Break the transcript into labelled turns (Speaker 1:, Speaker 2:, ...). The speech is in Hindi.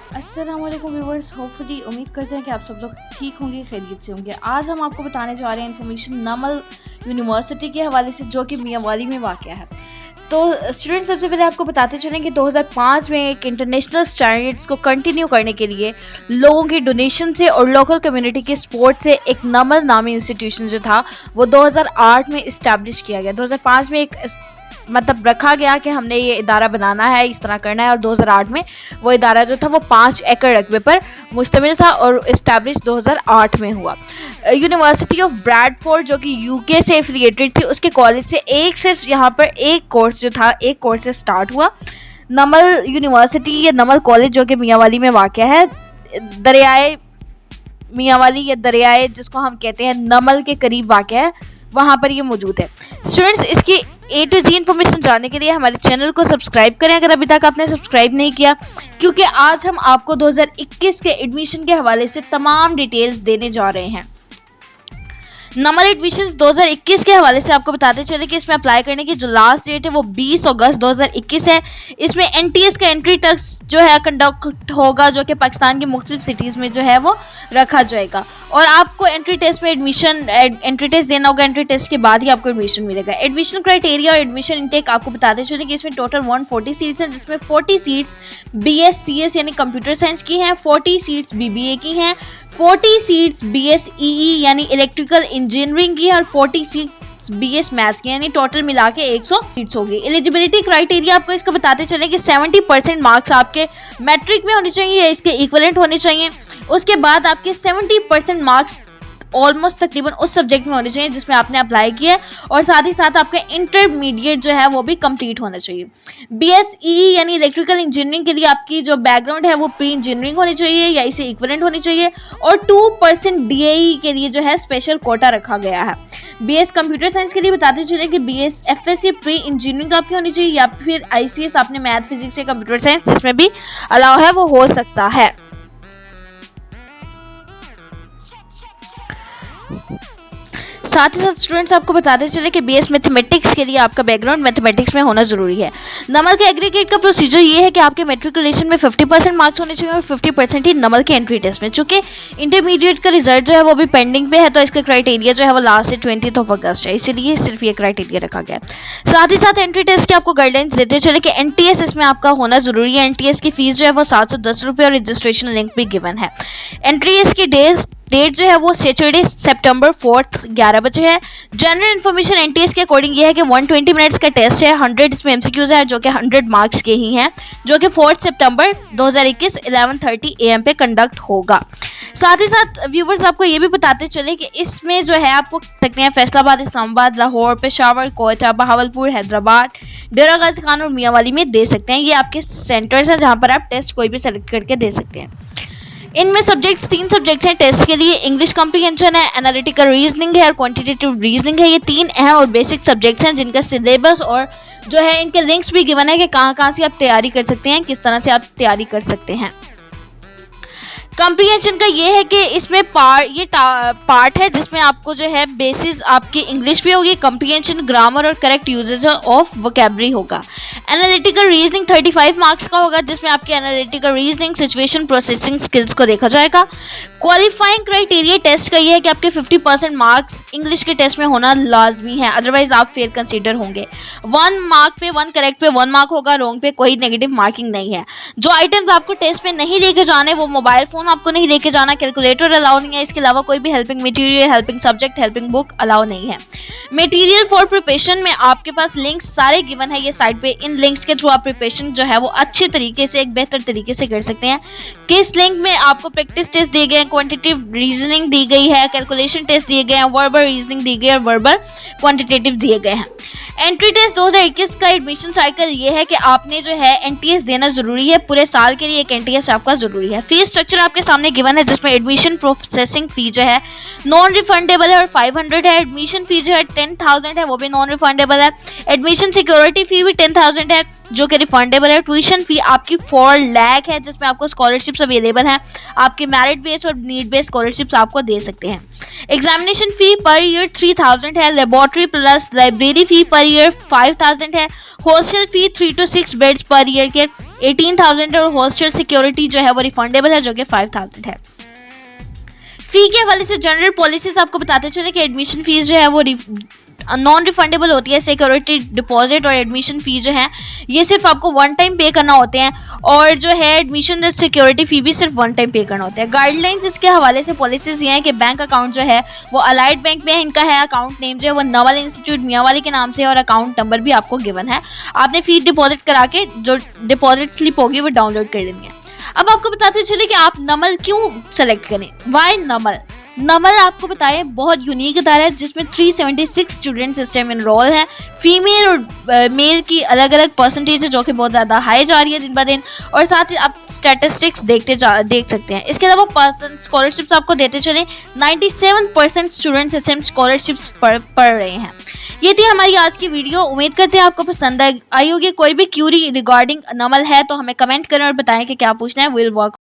Speaker 1: अस्सलाम वालेकुम व्यूवर्स, होपफुली उम्मीद करते हैं कि आप सब लोग ठीक होंगे, खैरियत से होंगे। आज हम आपको बताने जा रहे हैं इन्फॉर्मेशन नमल यूनिवर्सिटी के हवाले से, जो कि मियांवाली में वाक़या है। तो स्टूडेंट, सबसे पहले आपको बताते चलें कि 2005 में एक इंटरनेशनल स्टैंडर्ड्स को कंटिन्यू करने के लिए लोगों की डोनेशन से और लोकल कम्युनिटी के सपोर्ट से एक नमल नामी इंस्टीट्यूशन जो था वो 2008 में इस्टेब्लिश किया गया। 2005 में एक मतलब रखा गया कि हमने ये इदारा बनाना है, इस तरह करना है, और 2008 में वो इदारा जो था वो 5 एकड़ रकबे पर मुश्तमिल था और इस्टेब्लिश 2008 में हुआ। यूनिवर्सिटी ऑफ ब्रैडफोर्ड जो कि यूके से एफिलिएटेड थी, उसके कॉलेज से सिर्फ यहाँ पर एक कोर्स जो था, एक कोर्स से स्टार्ट हुआ। नमल यूनिवर्सिटी या नमल कॉलेज जो कि मियांवाली में वाक़या है, दरियाए मियांवाली या दरियाए जिसको हम कहते हैं नमल के करीब वाक़या है, वहाँ पर ये मौजूद है। स्टूडेंट्स, इसकी A to Z इन्फॉर्मेशन जानने के लिए हमारे चैनल को सब्सक्राइब करें अगर अभी तक आपने सब्सक्राइब नहीं किया, क्योंकि आज हम आपको 2021 के एडमिशन के हवाले से तमाम डिटेल्स देने जा रहे हैं। नंबर एडमिशन 2021 के हवाले से आपको बताते चले कि इसमें अप्लाई करने की जो लास्ट डेट है वो 20 अगस्त 2021 है। इसमें NTS का एंट्री टेस्ट जो है कंडक्ट होगा, जो कि पाकिस्तान की मुख्तलिफ सिटीज़ में जो है वो रखा जाएगा, और आपको एंट्री टेस्ट में एंट्री टेस्ट देना होगा। एंट्री टेस्ट के बाद ही आपको एडमिशन मिलेगा। एडमिशन क्राइटेरिया और एडमिशन इंटेक आपको बताते चले कि इसमें टोटल 140 सीट्स हैं, जिसमें 40 सीट्स BScs यानी कंप्यूटर साइंस की हैं, 40 सीट्स BBA की हैं, 40 सीट्स BSEE यानी इलेक्ट्रिकल इंजीनियरिंग की है, और 40 सीट्स BS मैथ्स की, यानी टोटल मिला के 100 सीट्स होगी। एलिजिबिलिटी क्राइटेरिया आपको इसका बताते चले कि 70% मार्क्स आपके मैट्रिक में होने चाहिए या इसके इक्विवेलेंट होने चाहिए। उसके बाद आपके 70% मार्क्स ऑलमोस्ट तकरीबन उस सब्जेक्ट में होने चाहिए जिसमें आपने अप्लाई किया है, और साथ ही साथ आपका इंटरमीडिएट जो है वो भी कंप्लीट होना चाहिए। BSEE यानी इलेक्ट्रिकल इंजीनियरिंग के लिए आपकी जो बैकग्राउंड है वो प्री इंजीनियरिंग होनी चाहिए या इसे इक्विवेलेंट होनी चाहिए, और 2% DAE के लिए जो है स्पेशल कोटा रखा गया है। BS कंप्यूटर साइंस के लिए बताते चले कि BS FSc प्री इंजीनियरिंग आपकी होनी चाहिए, या फिर ICS आपने मैथ फिजिक्स या कंप्यूटर साइंस जिसमें भी अलाउ है वो हो सकता है। साथ ही साथ स्टूडेंट्स आपको बताते चले कि BS मैथमेटिक्स के लिए आपका बैकग्राउंड मैथमेटिक्स में होना जरूरी है। नमल के एग्रीगेट का प्रोसीजर ये है कि आपके मैट्रिकुलेशन में 50% मार्क्स होने चाहिए और 50% ही नमल के एंट्री टेस्ट में। चूंकि इंटरमीडिएट का रिजल्ट जो है वो भी पेंडिंग पे है, तो इसका क्राइटेरिया जो है वो लास्ट से 20 अगस्त है, इसीलिए सिर्फ ये क्राइटेरिया रखा गया है। साथ ही साथ एंट्री टेस्ट के आपको गाइडलाइंस देते चले कि NTS इसमें आपका होना जरूरी है। NTS की फीस जो है वो 710 रुपये और रजिस्ट्रेशन लिंक भी गिवन है। NTS की डेट जो है वो सैटरडे सितंबर 4 11 बजे है। जनरल इन्फॉर्मेशन NTS के अकॉर्डिंग ये है कि 120 मिनट्स का टेस्ट है, 100 इसमें MCQs है जो कि 100 मार्क्स के ही हैं, जो कि 4 सितंबर 2021 11:30 AM पे कंडक्ट होगा। साथ ही साथ व्यूवर्स आपको ये भी बताते चले कि इसमें जो है आपको सकते हैं फैसलाबाद, इस्लामाबाद, लाहौर, पेशावर, कोयटा, बहावलपुर, हैदराबाद, डेरा गाजी खान और मियांवाली में दे सकते हैं। ये आपके सेंटर्स हैं जहाँ पर आप टेस्ट कोई भी सेलेक्ट करके दे सकते हैं। इनमें सब्जेक्ट्स 3 सब्जेक्ट्स हैं टेस्ट के लिए। इंग्लिश कॉम्प्रिहेंशन है, एनालिटिकल रीजनिंग है और क्वांटिटेटिव रीजनिंग है। ये 3 अहम और बेसिक सब्जेक्ट्स हैं जिनका सिलेबस और जो है इनके लिंक्स भी गिवन है कि कहाँ से आप तैयारी कर सकते हैं, किस तरह से आप तैयारी कर सकते हैं। कॉम्प्रिहेंशन का ये है कि इसमें पार्ट है जिसमें आपको जो है बेसिस आपकी इंग्लिश भी होगी, कॉम्प्रिहेंशन, ग्रामर और करेक्ट यूजेज ऑफ वोकैबुलरी होगा। एनालिटिकल रीजनिंग 35 मार्क्स का होगा, जिसमें आपके analytical reasoning, situation processing skills को देखा जाएगा। क्वालिफाइंग क्राइटेरिया टेस्ट का ये है कि आपके 50% मार्क्स इंग्लिश के टेस्ट में होना लाजमी है, अदरवाइज आप फेयर कंसीडर होंगे। 1 मार्क पे 1 करेक्ट पे 1 मार्क होगा, रॉन्ग पे कोई नेगेटिव मार्किंग नहीं है। जो आइटम्स आपको टेस्ट में नहीं लेके जाने, वो मोबाइल फोन आपको नहीं लेके जाना, कैलकुलेटर अलाउ नहीं है, इसके अलावा कोई भी helping material, helping subject, helping book allow नहीं है। मटेरियल फॉर प्रिपरेशन में आपके पास लिंक्स सारे गिवन है ये साइट पे। इन लिंक्स के थ्रू आप प्रिपरेशन जो है वो अच्छे तरीके से, एक बेहतर तरीके से कर सकते हैं। किस लिंक में आपको प्रैक्टिस टेस्ट दिए गए, क्वांटिटेटिव रीजनिंग दी गई है, कैलकुलेशन टेस्ट दिए गए हैं, वर्बल रीजनिंग दी गई है, वर्बल क्वांटिटेटिव दिए गए हैं। एंट्री टेस्ट 2021 का एडमिशन साइकिल ये है कि आपने जो है NTS देना जरूरी है, पूरे साल के लिए एक NTS आपका जरूरी है। फीस स्ट्रक्चर आपके सामने गिवन है, जिसमें एडमिशन प्रोसेसिंग फी जो है नॉन रिफंडेबल है और 500 है। एडमिशन फी जो है 10,000 है, वो भी नॉन रिफंडेबल है। एडमिशन सिक्योरिटी फी भी 10,000 है जो कि रिफंडेबल है। ट्यूशन फी आपकी 4 लाख है, जिसमें आपको स्कॉलरशिप्स अवेलेबल हैं, आपके मेरिट बेस्ड और नीड बेस्ड स्कॉलरशिप्स आपको दे सकते हैं। एग्जामिनेशन फी पर ईयर 3,000 है। लेबोरेटरी प्लस लाइब्रेरी फी पर ईयर 5,000 है। Hostel fee 3 to 6 beds per year के 18,000 और हॉस्टल सिक्योरिटी जो है वो रिफंडेबल है जो कि 5,000 है। फी के हवाले से जनरल पॉलिसीज आपको बताते चले कि एडमिशन फीस जो है वो नॉन रिफंडेबल होती है। सिक्योरिटी डिपॉजिट और एडमिशन फी जो है ये सिर्फ आपको वन टाइम पे करना होते हैं, और जो है एडमिशन सिक्योरिटी फी भी सिर्फ वन टाइम पे करना होता है। गाइडलाइंस इसके हवाले से पॉलिसीज ये हैं कि बैंक अकाउंट जो है वो अलाइड बैंक में इनका है, अकाउंट नेम जो है वो नवल इंस्टीट्यूट मियांवाली के नाम से है, और अकाउंट नंबर भी आपको गिवन है। आपने फी डिपॉजिट करा के जो डिपॉजिट स्लिप होगी वो डाउनलोड कर लेनी है। अब आपको बताते चले कि आप नमल क्यों सेलेक्ट करें, वाई नमल। नमल आपको बताएं बहुत यूनिक इदारा है जिसमें 376 स्टूडेंट्स इस टाइम इनरोल हैं। फीमेल और मेल की अलग अलग परसेंटेज है जो कि बहुत ज़्यादा हाई जा रही है दिन ब दिन, और साथ ही आप स्टैटिस्टिक्स देख सकते हैं। इसके अलावा पर्सन स्कॉलरशिप्स आपको देते चले, 97% स्टूडेंट्स इस टाइम स्कॉलरशिप्स पढ़ रहे हैं। ये थी हमारी आज की वीडियो, उम्मीद करते हैं आपको पसंद आई होगी। कोई भी क्यूरी रिगार्डिंग नमल है तो हमें कमेंट करें और बताएं कि क्या पूछना है, विल वर्क